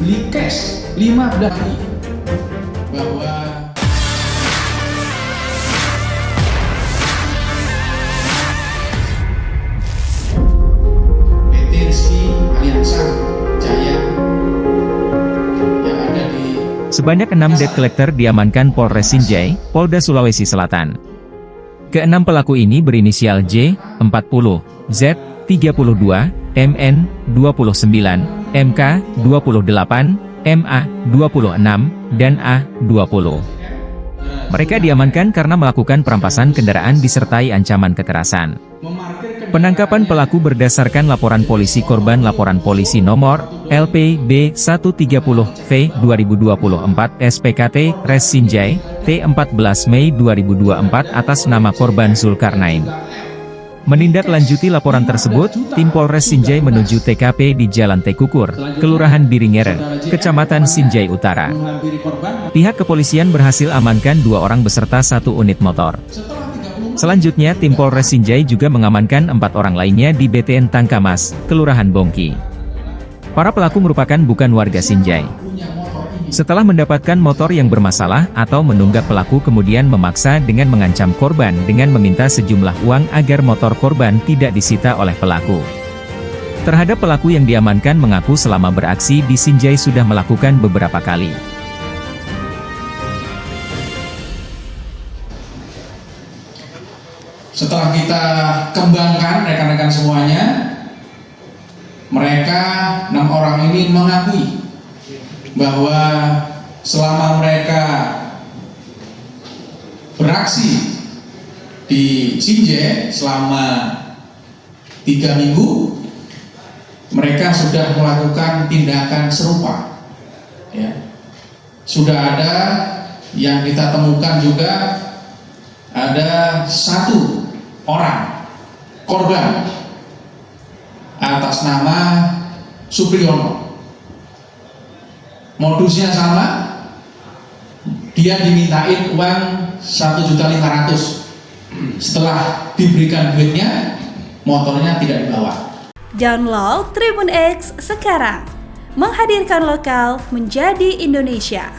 beli cash 15 hari bahwa PT Rizky Aliansa Jaya yang ada di Sebanyak 6 debt collector diamankan Polres Sinjai, Polda Sulawesi Selatan. Keenam pelaku ini berinisial J, 40, Z, 32, MN, 29, MK, 28, MA, 26, dan A, 20. Mereka diamankan karena melakukan perampasan kendaraan disertai ancaman kekerasan. Penangkapan pelaku berdasarkan laporan polisi korban laporan polisi nomor LPB 130V 2024 SPKT Res Sinjai T14 Mei 2024 atas nama korban Zulkarnain. Menindaklanjuti laporan tersebut, tim Polres Sinjai menuju TKP di Jalan Tekukur, Kelurahan Biringere, Kecamatan Sinjai Utara. Pihak kepolisian berhasil amankan 2 orang beserta 1 unit motor. Selanjutnya tim Polres Sinjai juga mengamankan 4 orang lainnya di BTN Tangkamas, Kelurahan Bongki. Para pelaku merupakan bukan warga Sinjai. Setelah mendapatkan motor yang bermasalah atau menunggak, pelaku kemudian memaksa dengan mengancam korban dengan meminta sejumlah uang agar motor korban tidak disita oleh pelaku. Terhadap pelaku yang diamankan mengaku selama beraksi di Sinjai sudah melakukan beberapa kali. Setelah kita kembangkan rekan-rekan semuanya, mereka 6 orang ini mengakui bahwa selama mereka beraksi di Sinjai selama 3 minggu, mereka sudah melakukan tindakan serupa. Ya. Sudah ada yang kita temukan juga, ada 1 orang korban atas nama Supriyono. Modusnya sama, dia dimintain uang 1.500.000. Setelah diberikan duitnya, motornya tidak dibawa. Download Tribun X sekarang, menghadirkan lokal menjadi Indonesia.